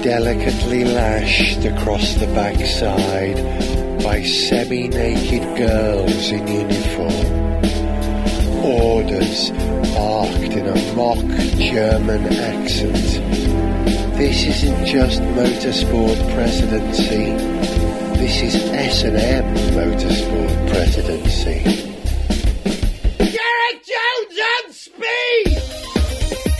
delicately lashed across the backside by semi-naked girls in uniform. Orders barked in a mock German accent. This isn't just motorsport presidency. This is S&M motorsport presidency. Gareth Jones on speed!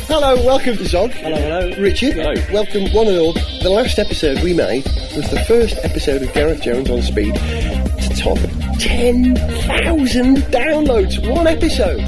Hello, welcome to Zog. Hello. Richard. Hello. Welcome one and all. The last episode we made was the first episode of Gareth Jones on Speed to top 10,000 downloads. One episode.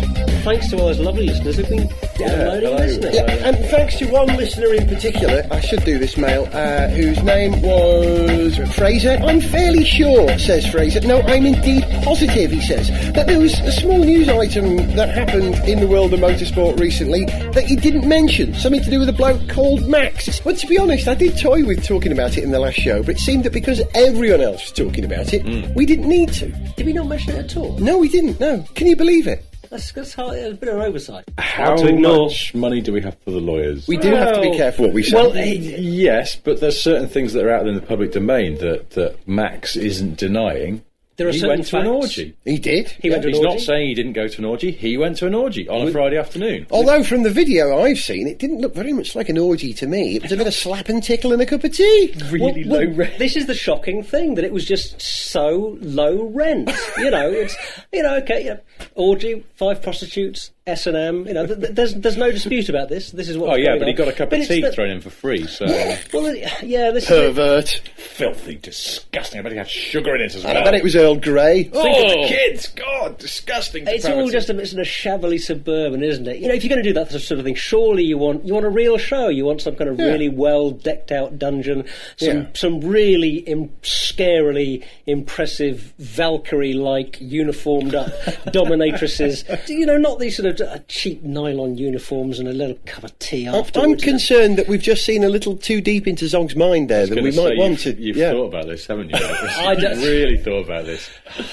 Thanks to all those lovely listeners who've been downloading and listening. Yeah, and thanks to one listener in particular, I should do this, Mail, whose name was Fraser. I'm fairly sure, says Fraser. No, I'm indeed positive, he says, that there was a small news item that happened in the world of motorsport recently that he didn't mention. Something to do with a bloke called Max. But to be honest, I did toy with talking about it in the last show, but it seemed that because everyone else was talking about it, we didn't need to. Did we not mention it at all? No, we didn't, no. Can you believe it? That's hard. It's a bit of an oversight. How much money do we have for the lawyers? We do have to be careful what we say. Well, yes, but there's certain things that are out in the public domain that Max isn't denying. There are he certain went to facts. an orgy. He did. He went to an He's orgy. not saying he didn't go to an orgy. He went to an orgy on a Friday afternoon. Although from the video I've seen, it didn't look very much like an orgy to me. It was a bit of slap and tickle and a cup of tea. Really low rent. This is the shocking thing, that it was just so low rent. Orgy, 5 prostitutes, S&M. There's no dispute about this. This is what. Oh yeah, but on. he got a cup But of it's tea the- thrown in for free. So Well, yeah, this Pervert. filthy, disgusting. I bet he had sugar in it as well. I bet it was Earl Grey. Think of the kids. God, disgusting. It's all depravity. just a bit of shabbily suburban, isn't it? If you're going to do that sort of thing, surely you want a real show. You want some kind of really well decked out dungeon, some really scarily impressive Valkyrie-like uniformed up dominatrixes. Not these sort of cheap nylon uniforms and a little cup of tea afterwards. I'm concerned that we've just seen a little too deep into Zog's mind there, that we might want to. You've thought about this, haven't you? I You've really thought about this.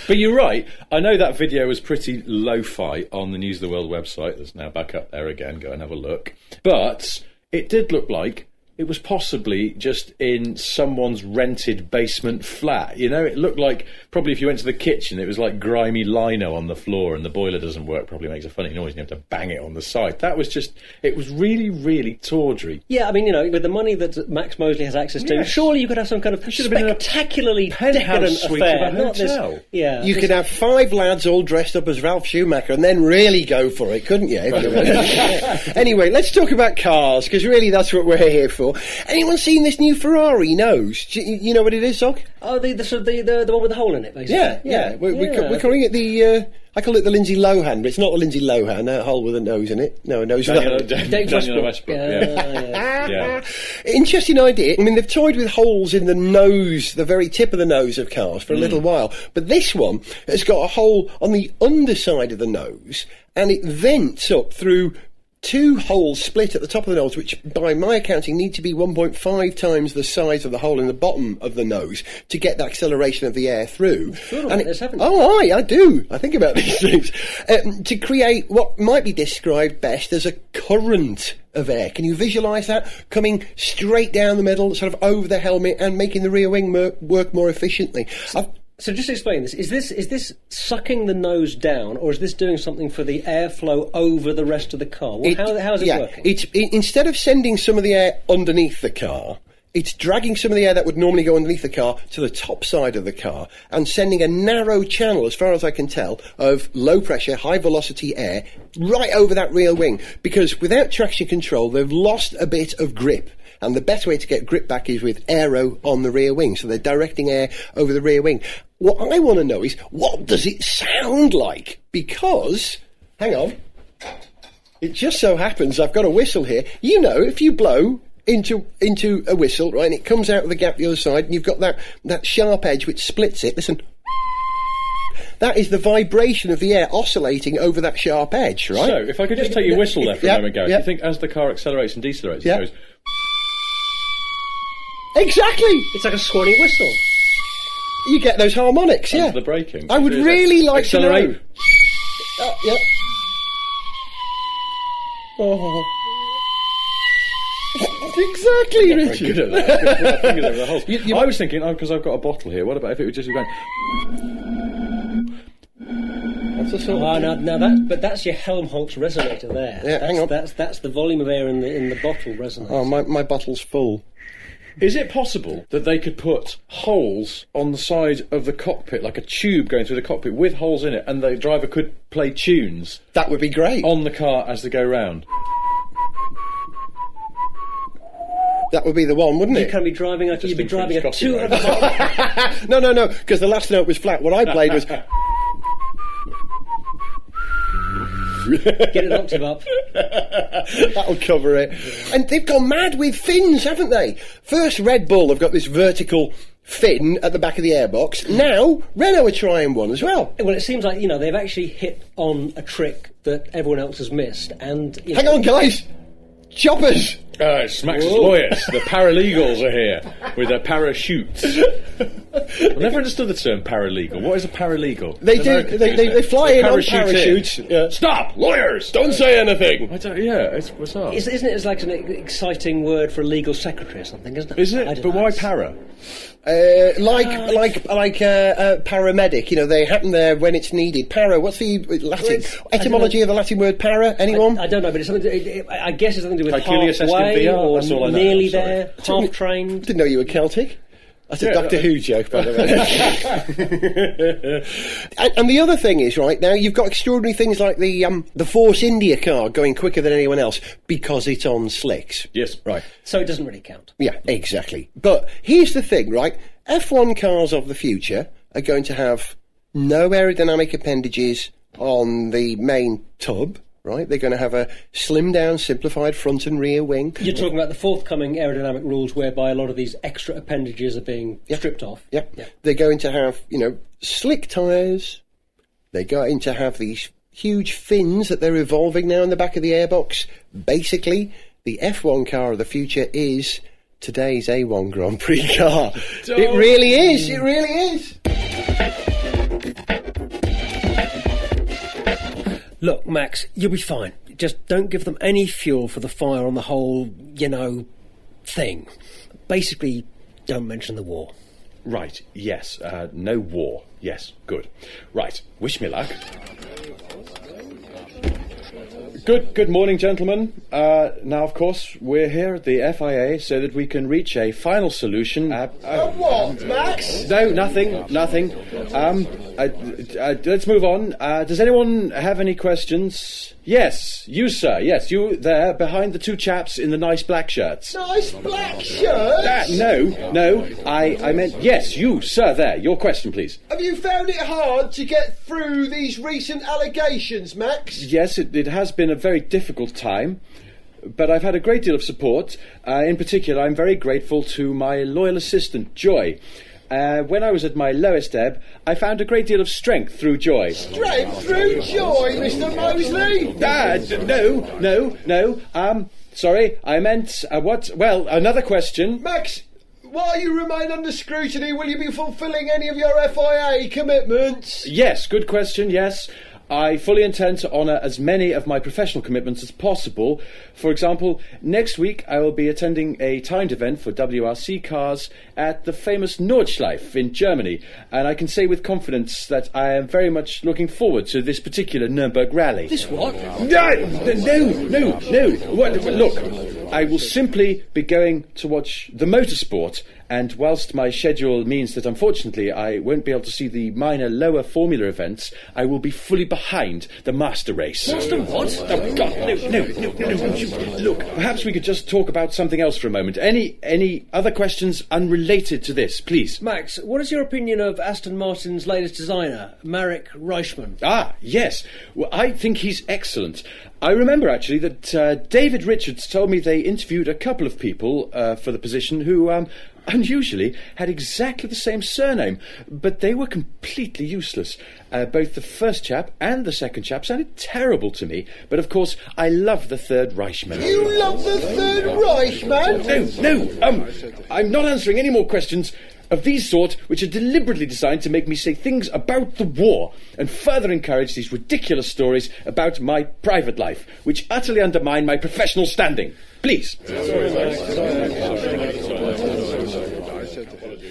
But you're right. I know that video was pretty lo-fi on the News of the World website. That's now back up there again. Go and have a look. But it did look like it was possibly just in someone's rented basement flat. It looked like probably if you went to the kitchen, it was like grimy lino on the floor and the boiler doesn't work, probably makes a funny noise and you have to bang it on the side. That was just, it was really, really tawdry. Yeah, with the money that Max Mosely has access to, surely you could have some kind of spectacularly decadent suite affair. of a Not this, hotel. You could have 5 lads all dressed up as Ralph Schumacher and then really go for it, couldn't you? Anyway, let's talk about cars, because really that's what we're here for. Anyone seen this new Ferrari nose? You know what it is, Zog? Oh, the one with the hole in it, basically. Yeah. We're calling it the... I call it the Lindsay Lohan, but it's not the Lindsay Lohan, a hole with a nose in it. No, a nose with a hole. Daniel Westbrook, yeah. Interesting idea. They've toyed with holes in the nose, the very tip of the nose of cars for a little while. But this one has got a hole on the underside of the nose, and it vents up through 2 holes split at the top of the nose, which by my accounting need to be 1.5 times the size of the hole in the bottom of the nose to get the acceleration of the air through. I do. I think about these things. To create what might be described best as a current of air. Can you visualise that? Coming straight down the middle, sort of over the helmet and making the rear wing work more efficiently. So just explain this. Is this sucking the nose down, or is this doing something for the airflow over the rest of the car? How is it working? Instead of sending some of the air underneath the car, it's dragging some of the air that would normally go underneath the car to the top side of the car and sending a narrow channel, as far as I can tell, of low pressure, high velocity air right over that rear wing. Because without traction control, they've lost a bit of grip. And the best way to get grip back is with aero on the rear wing. So they're directing air over the rear wing. What I want to know is, what does it sound like? Because, hang on, it just so happens I've got a whistle here. If you blow into a whistle, right, and it comes out of the gap the other side, and you've got that sharp edge which splits it, listen. That is the vibration of the air oscillating over that sharp edge, right? So, if I could just take your whistle there for a moment, Gareth. Yeah. You think as the car accelerates and decelerates, it goes... Exactly! It's like a swanny whistle. You get those harmonics, under the braking. I would really like to know. Accelerate. Yeah. Oh. Exactly, Very Richard. good at that. Put my fingers over the holes. You- I was thinking, because I've got a bottle here, what about if it was just going... That's the sort Oh, of but that's your Helmholtz resonator there. Yeah, hang on. That's the volume of air in the bottle resonator. Oh, my bottle's full. Is it possible that they could put holes on the side of the cockpit, like a tube going through the cockpit with holes in it, and the driver could play tunes That would be great. on the car as they go round? That would be the one, wouldn't You it? can be driving a think from 200 Scotty, No, because the last note was flat. What I played was... Get it an octave up. That'll cover it. And they've gone mad with fins, haven't they? First, Red Bull have got this vertical fin at the back of the airbox. Now, Renault are trying one as well. Well, it seems like, they've actually hit on a trick that everyone else has missed. And Hang on, guys! Choppers! It's Max's lawyers. The paralegals are here with their parachutes. I've never understood the term paralegal. What is a paralegal? They do. They fly in on Parachute parachutes. Yeah. Stop! Lawyers! Don't say anything. I don't, yeah, it's bizarre. isn't it like an exciting word for a legal secretary or something, isn't it? Is I it? don't But know. why para? Paramedic. They happen there when it's needed. Para. What's the Latin etymology of the Latin word para? Anyone? I don't know, but it's something. I guess it's something to do with Caeculius halfway escivia, or that's all I know, nearly I'm sorry. there, half trained. Didn't know you were Celtic. That's a Yeah, Doctor Who joke, by the way. and the other thing is, right now, you've got extraordinary things like the Force India car going quicker than anyone else because it's on slicks. Yes. Right. So it doesn't really count. Yeah, exactly. But here's the thing, right? F1 cars of the future are going to have no aerodynamic appendages on the main tub, right? They're going to have a slimmed down, simplified front and rear wing. You're talking about the forthcoming aerodynamic rules whereby a lot of these extra appendages are being stripped off. Yeah. They're going to have, slick tyres. They're going to have these huge fins that they're evolving now in the back of the airbox. Basically, the F1 car of the future is today's A1 Grand Prix car. It really is. It really is. Look, Max, you'll be fine. Just don't give them any fuel for the fire on the whole, thing. Basically, don't mention the war. Right, yes. No war. Yes, good. Right, wish me luck. Good morning, gentlemen. Now, of course, we're here at the FIA so that we can reach a final solution. What, Max? No, nothing. Let's move on. Does anyone have any questions? Yes, you, sir. Yes, you there, behind the two chaps in the nice black shirts. Nice black shirt. No. I meant, yes, you, sir, there. Your question, please. Have you found it hard to get through these recent allegations, Max? Yes, it has been a very difficult time, but I've had a great deal of support. In particular, I'm very grateful to my loyal assistant, Joy. When I was at my lowest ebb, I found a great deal of strength through Joy. Straight through Joy, Mr. Mosely. No. Sorry, I meant, what? Well, another question. Max, while you remain under scrutiny, will you be fulfilling any of your FIA commitments? Yes, good question, yes. I fully intend to honour as many of my professional commitments as possible. For example, next week I will be attending a timed event for WRC cars at the famous Nordschleife in Germany, and I can say with confidence that I am very much looking forward to this particular Nürburgring rally. This what? No. Look, I will simply be going to watch the motorsport, and whilst my schedule means that unfortunately I won't be able to see the minor lower formula events, I will be fully behind the master race. Master what? Oh, God, no. Look, perhaps we could just talk about something else for a moment. Any other questions unrelated to this, please? Max, what is your opinion of Aston Martin's latest designer, Marek Reichmann? Ah, yes. Well, I think he's excellent. I remember, actually, that David Richards told me they interviewed a couple of people for the position who unusually had exactly the same surname, but they were completely useless. Both the first chap and the second chap sounded terrible to me, but of course I love the third Reichmann. You love the third Reichmann? No, I'm not answering any more questions. of these sort which are deliberately designed to make me say things about the war and further encourage these ridiculous stories about my private life, which utterly undermine my professional standing. Please.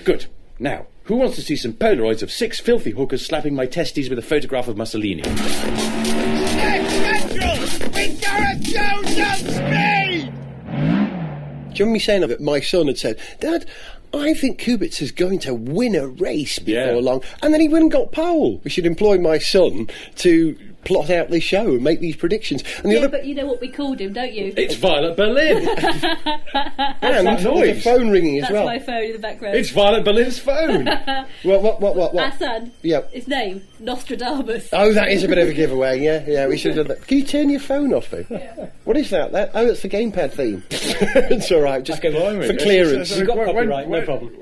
Good. Now, who wants to see some Polaroids of 6 filthy hookers slapping my testes with a photograph of Mussolini? Central with Gareth Jones on speed! Do you remember me saying that my son had said, Dad, I think Kubica's going to win a race before long. And then he went and got pole. We should employ my son to plot out this show and make these predictions. And the but you know what we called him, don't you? It's Violet Berlin. And that there's a noise? phone ringing as That's well. my phone in the background. It's Violet Berlin's phone. What? Our son. Yeah. His name, Nostradamus. Oh, that is a bit of a giveaway, yeah, we should have done that. Can you turn your phone off, though? Yeah. What is that? That's the gamepad theme. It's all right, just for clearance. You've got copyright, no problem.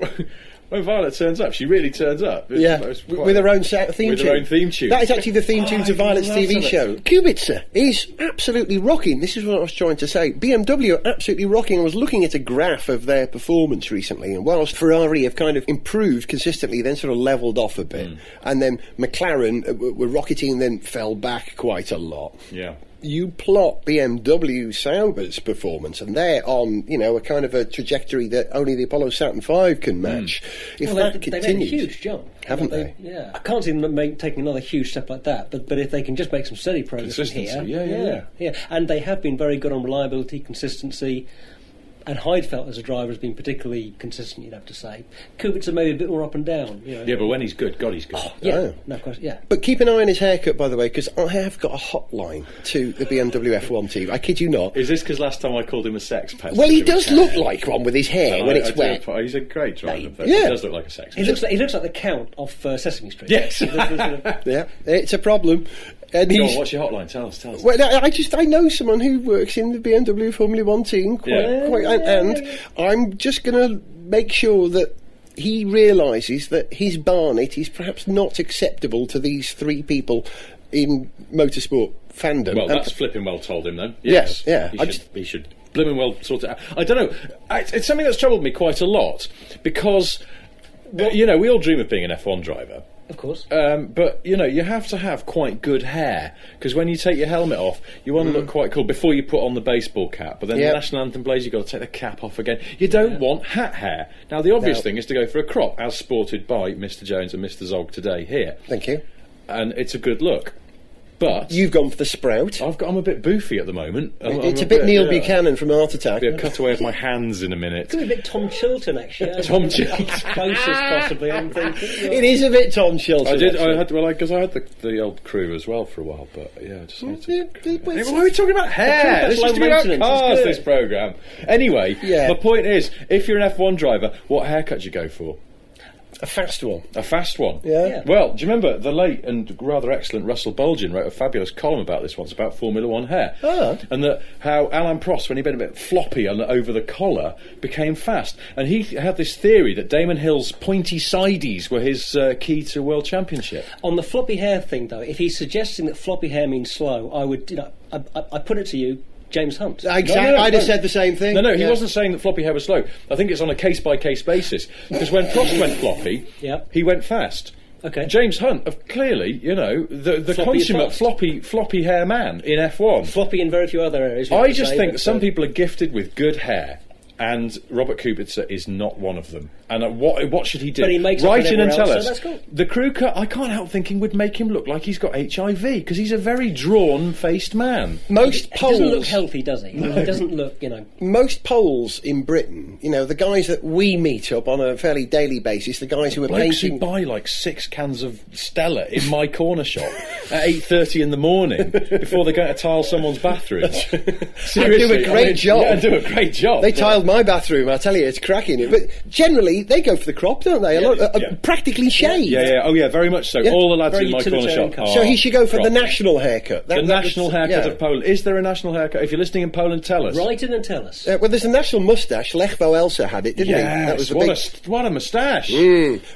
When Violet turns up, she really turns up. With her own theme tune. With her own theme tune. That is actually the theme tune to Violet's TV show. Kubica is absolutely rocking. This is what I was trying to say. BMW are absolutely rocking. I was looking at a graph of their performance recently, and whilst Ferrari have kind of improved consistently, then sort of levelled off a bit, and then McLaren were rocketing and then fell back quite a lot. Yeah. You plot BMW Sauber's performance, and they're on, a kind of a trajectory that only the Apollo Saturn V can match. If that continues, they've made a huge jump, haven't they? Yeah, I can't see them taking another huge step like that. But if they can just make some steady progress from here, yeah, and they have been very good on reliability, consistency. And Heidfeld as a driver has been particularly consistent, you'd have to say. Kubica maybe a bit more up and down. Yeah, but when he's good, God, he's good. No question, yeah. But keep an eye on his haircut, by the way, because I have got a hotline to the BMW F1 team. I kid you not. Is this because last time I called him a sex pest? Well, he does look like one with his hair when it's wet. He's a great driver, but yeah. He does look like a sex pest. He looks like the Count off Sesame Street. Yes. Yeah, it's a problem. And Go on, what's your hotline? Tell us. Well, I know someone who works in the BMW Formula One team, and I'm just going to make sure that he realises that his Barnet is perhaps not acceptable to these 3 people in motorsport fandom. Well, that's flipping well told him then. Yes, yeah. He should blimmin' well sort it out. I don't know. It's something that's troubled me quite a lot because, we all dream of being an F1 driver. Of course. But, you have to have quite good hair, because when you take your helmet off, you want to look quite cool before you put on the baseball cap. But then the national anthem plays, you've got to take the cap off again. You don't want hat hair. Now, the obvious thing is to go for a crop, as sported by Mr. Jones and Mr. Zog today here. Thank you. And it's a good look. But you've gone for the sprout. I'm a bit boofy at the moment. It's a bit Neil Buchanan from Art Attack. Be a cutaway of my hands in a minute. It's going to be a bit Tom Chilton, actually. Tom Chilton. Closest, possibly, I'm thinking. It is a bit Tom Chilton. I had the old crew as well for a while, but yeah, I just had to... Why are we talking about hair? This used to be about cars, this programme. Anyway, my point is, if you're an F1 driver, what haircut do you go for? A fast one. A fast one? Yeah. Well, do you remember the late and rather excellent Russell Bulgin wrote a fabulous column about this once, about Formula One hair. Oh. And how Alain Prost, when he'd been a bit floppy over the collar, became fast. And he had this theory that Damon Hill's pointy sideys were his key to World Championship. On the floppy hair thing, though, if he's suggesting that floppy hair means slow, I would, I put it to you, James Hunt. Exactly. I'd have said the same thing. No, he wasn't saying that floppy hair was slow. I think it's on a case-by-case basis. Because when Prost went floppy, he went fast. Okay. James Hunt, clearly, the consummate floppy hair man in F1. Floppy in very few other areas. I just think that some people are gifted with good hair, and Robert Kubica is not one of them. And what should he do? But he makes Write in and tell us. So that's cool. The crew cut, I can't help thinking, would make him look like he's got HIV, because he's a very drawn-faced man. Most polls... He doesn't look healthy, does he? No. He doesn't look, Most polls in Britain, the guys that we meet up on a fairly daily basis, the guys who are Blokes painting... who buy like 6 cans of Stella in my corner shop at 8:30 in the morning before they go to tile someone's bathroom. Seriously, do a great job. Yeah, do a great job. They tiled my bathroom, I tell you, it's cracking. But generally, they go for the crop, don't they? Practically shaved. Yeah. Oh, yeah, very much so. Yeah. All the lads Very in my corner shop are So he should go for crop. the national haircut. The national haircut of Poland. Is there a national haircut? If you're listening in Poland, tell us. Write in and tell us. Well, there's a national moustache. Lech Wałęsa had it, didn't he? That was the what a moustache.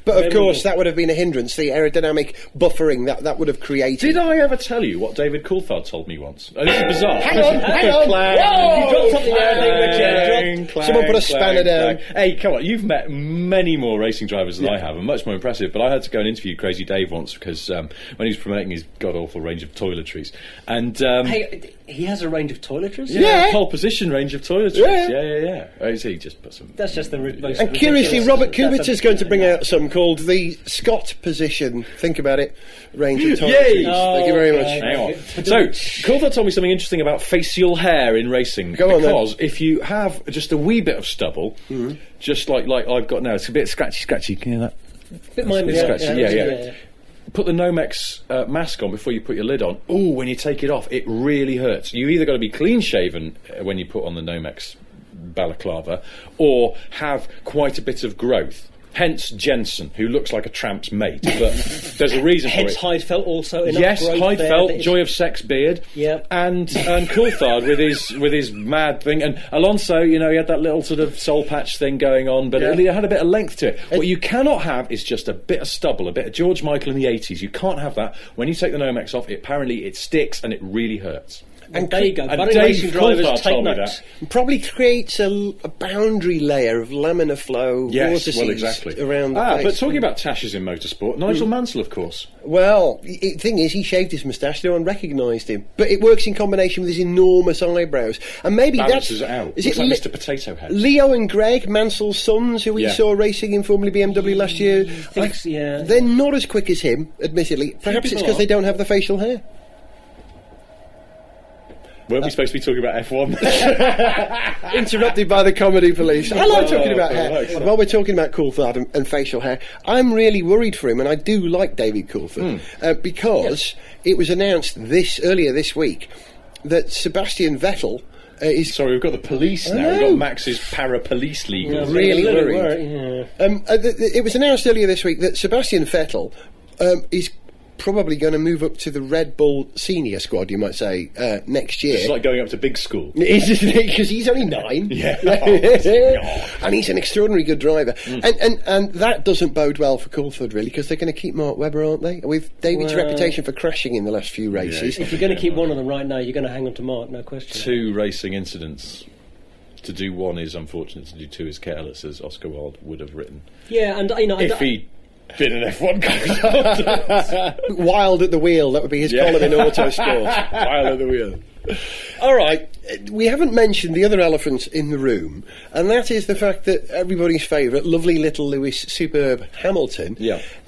But of course, that would have been a hindrance. The aerodynamic buffering that would have created. Did I ever tell you what David Coulthard told me once? Oh, this is bizarre. Hang on. You dropped something there, I think, Richard. Clang, clang, Someone put a clang, spanner down. clang. Hey, come on, you've met many more racing drivers than I have, and much more impressive, but I had to go and interview Crazy Dave once because when he was promoting his god-awful range of toiletries, and... Hey, he has a range of toiletries? Yeah. pole position range of toiletries. Yeah. Oh, so he just put some... That's just the most And curiously, ridiculous- Robert that's Kubica is going to bring out some called the Scott position. Think about it. Range of toiletries. Yay! Thank you very much. Hang on. So, Coulthard told me something interesting about facial hair in racing. Go on, then. Because if you have just a wee bit of stubble, just like I've got now, it's a bit scratchy. Can you hear that? bit mindless. It's scratchy, yeah. Put the Nomex mask on before you put your lid on. Ooh, when you take it off, it really hurts. You've either got to be clean shaven when you put on the Nomex balaclava, or have quite a bit of growth. Hence Jensen, who looks like a tramp's mate, but there's a reason for Hence it. Heidfeld also. Yes, Heidfeld, Heidfeld, joy of sex beard, Yeah. and Coulthard with his mad thing, and Alonso, he had that little sort of soul patch thing going on, but it had a bit of length to it. What you cannot have is just a bit of stubble, a bit of George Michael in the 80s. You can't have that. When you take the Nomex off, apparently it sticks and it really hurts. And there you go. And Budding Dave racing drivers Coulthard take told me notes. Probably creates a boundary layer of laminar flow, vortices exactly. around the face. But talking about tashes in motorsport, Nigel Mansell, of course. Well, the thing is, he shaved his moustache, no one recognised him. But it works in combination with his enormous eyebrows. And maybe Balances that's... it out. Is Looks it like Mr. Potato Head. Leo and Greg, Mansell's sons, who we Yeah. saw racing in Formula BMW last year? Yeah. They're not as quick as him, admittedly. Perhaps it's people because are. they don't have the facial hair. Weren't we supposed to be talking about F1? Interrupted by the comedy police. I like talking about hair. right. While we're talking about Coulthard and facial hair, I'm really worried for him, and I do like David Coulthard, because it was announced earlier this week that Sebastian Vettel is... Sorry, we've got the police now. We've got Max's para-police league. Really worried. It was announced earlier this week that Sebastian Vettel is probably going to move up to the Red Bull senior squad, you might say, next year. It's like going up to big school. Because he's only 9. Yeah. And he's an extraordinarily good driver. And that doesn't bode well for Coulthard, really, because they're going to keep Mark Webber, aren't they? With David's reputation for crashing in the last few races. If you're going to keep one of them right now, you're going to hang on to Mark, no question. 2 racing incidents. To do 1 is unfortunate, to do 2 is careless, as Oscar Wilde would have written. Yeah, and If he'd been an F1 car. Wild at the wheel, that would be his column in Autosport. Wild at the wheel. All right, we haven't mentioned the other elephant in the room, and that is the fact that everybody's favourite, lovely little Lewis Superb Hamilton,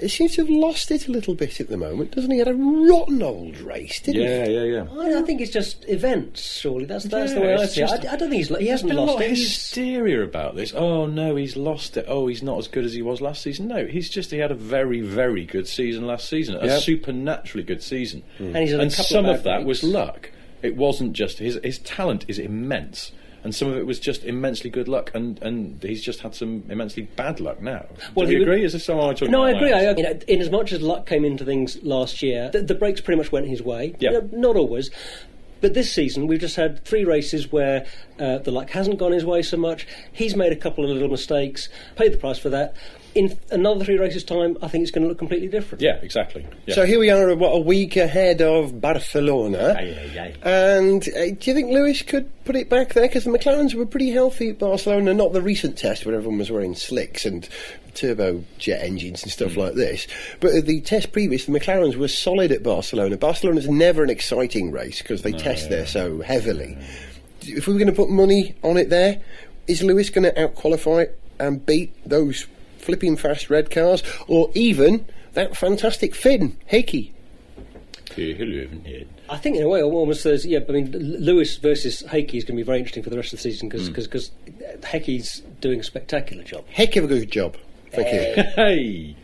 seems to have lost it a little bit at the moment, doesn't he? He had a rotten old race, didn't he? Yeah. I think it's just events, surely. That's the way I see it. I don't think he hasn't There's been a lost lot of it. hysteria about this. Oh no, he's lost it. Oh, he's not as good as he was last season. No, he had a very, very good season last season. A supernaturally good season. And he's had a couple some of of that bad was weeks. luck. It wasn't just his talent is immense, and some of it was just immensely good luck, and he's just had some immensely bad luck now. Well, Do you agree? Is this someone I'm talking No, about? I agree. In as much as luck came into things last year, the brakes pretty much went his way. Yeah. Not always. But this season, we've just had 3 races where the luck hasn't gone his way so much. He's made a couple of little mistakes, paid the price for that. In another 3 races' time, I think it's going to look completely different. Yeah, exactly. Yeah. So here we are, a week ahead of Barcelona. And do you think Lewis could put it back there? Because the McLarens were pretty healthy at Barcelona, not the recent test where everyone was wearing slicks and turbojet engines and stuff like this. But the test previous, the McLarens were solid at Barcelona. Barcelona's never an exciting race because they test there so heavily. If we were going to put money on it there, is Lewis going to out-qualify and beat those flipping fast red cars, or even that fantastic Finn Hickey? I think in a way almost there's Lewis versus Heikki is going to be very interesting for the rest of the season because Heikki's doing a spectacular job. Heck of a good job. Thank you. Hey.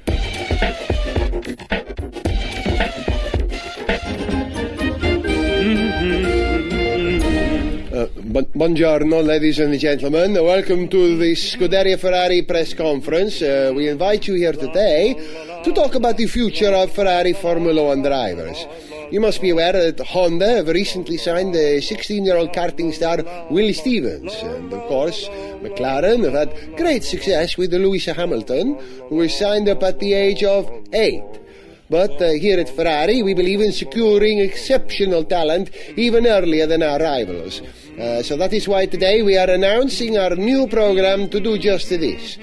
Buongiorno, ladies and gentlemen. Welcome to the Scuderia Ferrari press conference. We invite you here today to talk about the future of Ferrari Formula One drivers. You must be aware that Honda have recently signed the 16-year-old karting star Will Stevens. And, of course, McLaren have had great success with Lewis Hamilton, who was signed up at the age of 8. But here at Ferrari, we believe in securing exceptional talent even earlier than our rivals. So that is why today we are announcing our new program to do just this.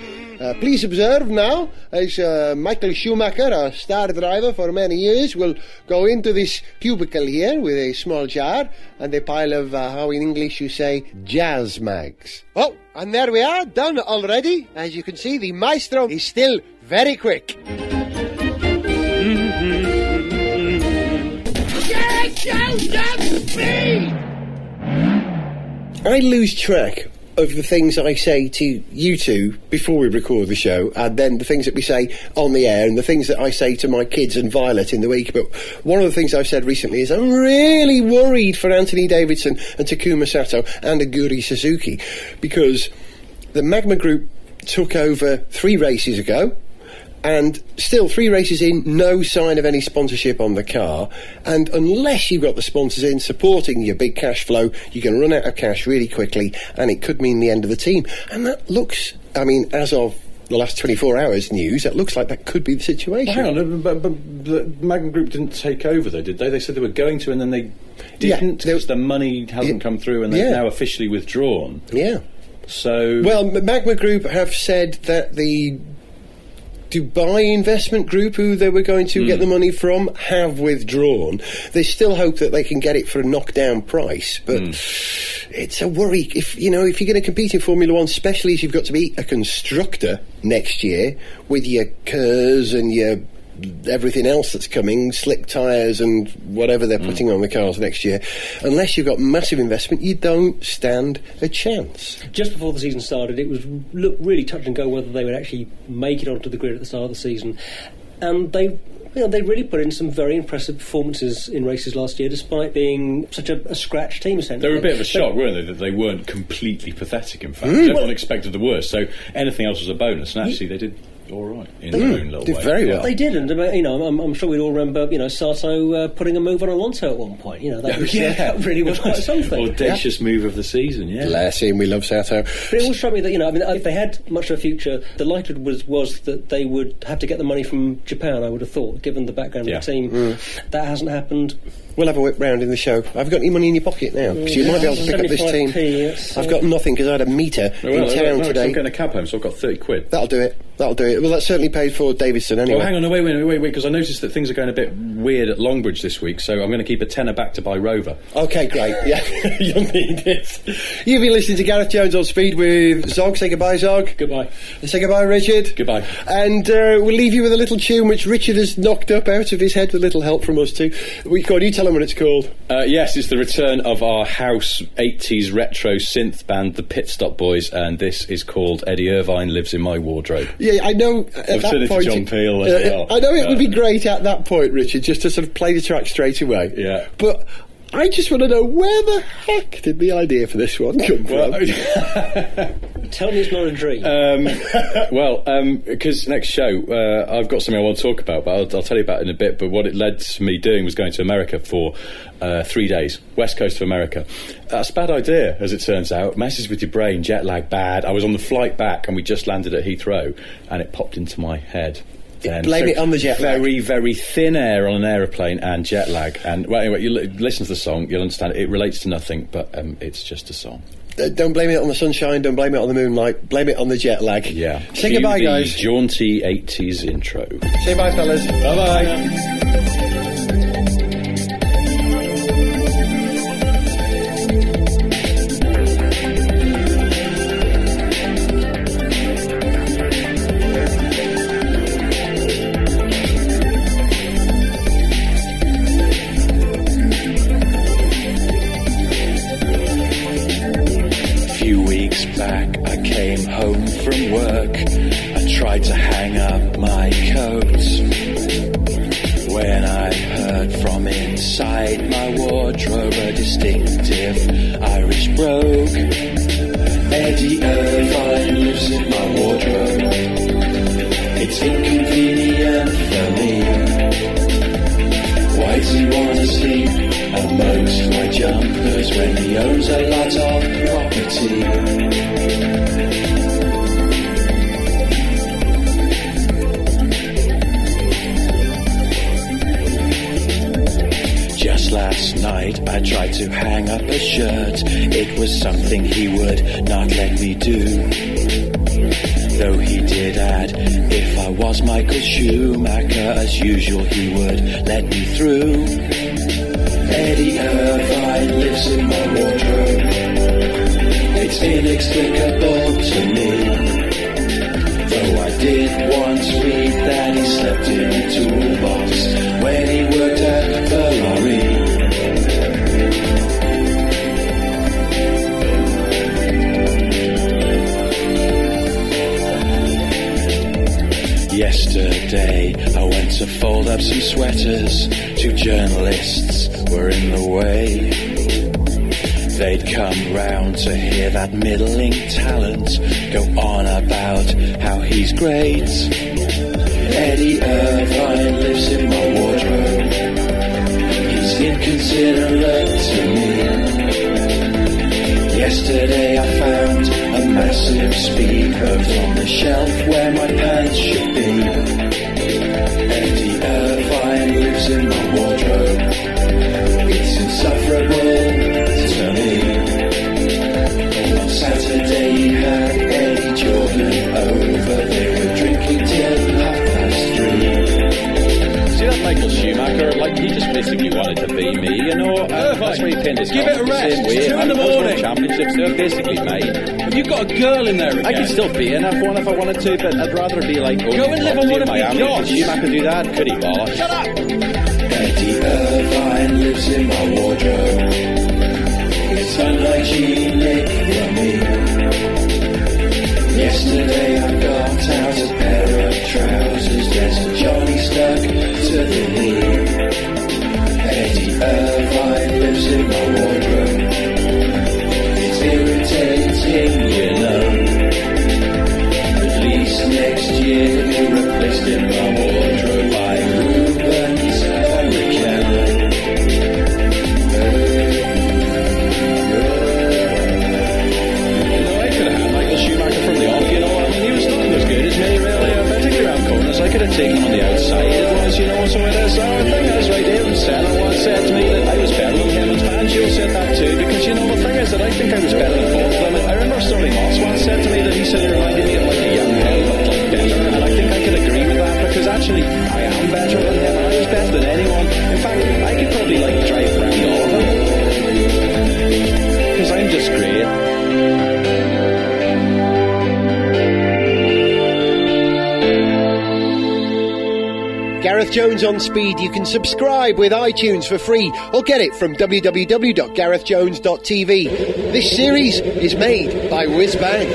Please observe now, as Michael Schumacher, our star driver for many years, will go into this cubicle here with a small jar and a pile of, how in English you say, jazz mags. Oh, and there we are, done already. As you can see, the maestro is still very quick. I lose track of the things I say to you two before we record the show, and then the things that we say on the air, and the things that I say to my kids and Violet in the week. But one of the things I've said recently is I'm really worried for Anthony Davidson and Takuma Sato and Aguri Suzuki, because the Magma Group took over 3 races ago, and still 3 races in, no sign of any sponsorship on the car. And unless you've got the sponsors in supporting your big cash flow, you're going to run out of cash really quickly, and it could mean the end of the team. And that looks, I mean, as of the last 24 hours news, it looks like that could be the situation. Well, hang on, but the Magna Group didn't take over, though, did they? They said they were going to, and then they didn't, because the money hasn't come through, and they've now officially withdrawn. Yeah. So... Well, Magma Group have said that the Dubai investment group, who they were going to get the money from, have withdrawn. They still hope that they can get it for a knockdown price, but it's a worry if you're going to compete in Formula One, especially if you've got to be a constructor next year with your Kers and your everything else that's coming, slick tyres and whatever they're putting on the cars next year. Unless you've got massive investment, you don't stand a chance. Just before the season started, it was really touch and go whether they would actually make it onto the grid at the start of the season. And they really put in some very impressive performances in races last year, despite being such a scratch team, essentially. They were a bit of a shock, weren't they, that they weren't completely pathetic, in fact. Everyone expected the worst, so anything else was a bonus, and actually they did all right in their own little did way. Very well. They did, and I'm sure we'd all remember, Sato putting a move on Alonso at one point. That really was quite something. Audacious move of the season, yeah. Bless him, we love Sato. But it always struck me that if they had much of a future, the likelihood was that they would have to get the money from Japan. I would have thought, given the background of the team, that hasn't happened. We'll have a whip round in the show. Have you got any money in your pocket now? Because you might be able to pick up this team. I've got nothing because I had a meter in town today. I'm getting a cab home, so I've got 30 quid. That'll do it. Well, that certainly paid for Davidson anyway. Well, hang on, wait, because I noticed that things are going a bit weird at Longbridge this week, so I'm going to keep a tenner back to buy Rover. Okay, great. Yeah, you'll need it. You've been listening to Gareth Jones on Speed with Zog. Say goodbye, Zog. Goodbye. Say goodbye, Richard. Goodbye. And we'll leave you with a little tune which Richard has knocked up out of his head with a little help from us too. You tell him what it's called. Yes, it's the return of our house 80s retro synth band, the Pit Stop Boys, and this is called Eddie Irvine Lives in My Wardrobe. Yeah, I know. At that point, John Peel as well. I know it would be great at that point, Richard, just to sort of play the track straight away. Yeah. But I just want to know, where the heck did the idea for this one come from? Tell me it's not a dream. Because next show, I've got something I want to talk about, but I'll tell you about it in a bit. But what it led to me doing was going to America for 3 days, west coast of America. That's a bad idea, as it turns out. Messes with your brain, jet lag bad. I was on the flight back, and we just landed at Heathrow, and it popped into my head. Blame it on the jet lag. Very, very thin air on an aeroplane and jet lag. And anyway, you listen to the song, you'll understand it. It relates to nothing, but it's just a song. Don't blame it on the sunshine, don't blame it on the moonlight, blame it on the jet lag. Yeah. Say goodbye, guys. Jaunty 80s intro. Say bye, fellas. Bye-bye. Back, I came home from work. I tried to hang up my coat when I heard from inside my wardrobe a distinctive Irish brogue. Eddie Irvine lives in my wardrobe. It's inconvenient for me. Why does he want to sleep amongst my jumpers when he owns a lot of property? Just last night I tried to hang up a shirt. It was something he would not let me do. Though he did add, if I was Michael Schumacher, as usual he would let me through. Eddie Irvine lives in my wardrobe. It's inexplicable to me. Though I did once read that he slept in a toolbox when he worked at Ferrari. Yesterday I went to fold up some sweaters. 2 journalists were in the way. They'd come round to hear that middling talent go on about how he's great. Eddie Irvine lives in my wardrobe. He's inconsiderate to me. Yesterday I found a massive speaker on the shelf where my pants should be. Eddie Irvine lives in my wardrobe. It's insufferable to me. On Saturday he had Eddie Jordan over. They were drinking till 3:30. See that Michael Schumacher? Like, he just basically wanted to be me, you know. That's why he pinned his Give it a rest. It's 2 in the morning. Championships, they're basically mine. Have you got a girl in there again? I could still be in F1 if I wanted to, but I'd rather be like... Go and live on one of Miami. your yachts. Could Schumacher do that? Could he bollocks? Shut up! Eddie Irvine lives in my wardrobe. It's unhygienic for me. Yesterday I got out a pair of trousers. There's a Johnny stuck to the knee. Eddie Irvine lives in my wardrobe. It's irritating, you know. At least next year you replaced in my wardrobe by Rubens Barrichello. I could have had Michael Schumacher from the off, you know. I mean, he was not as good as me, really. Particularly around corners. I could have taken him on the outside, it was, you know, so it is. The thing is, right, Aidan Senna once said to me that I was better than him, and Fangio said that too, because, you know, the thing is that I think I was better than both of them. I remember Sterling Moss once said to me that he said he reminded me of like a young hell, but like better, and I think I could agree with that, because actually I am better than him, and I was better than anyone. In fact, I could probably like drive around all of them, because I'm just great. Gareth Jones on Speed. You can subscribe with iTunes for free or get it from www.garethjones.tv. This series is made by Whiz Bang.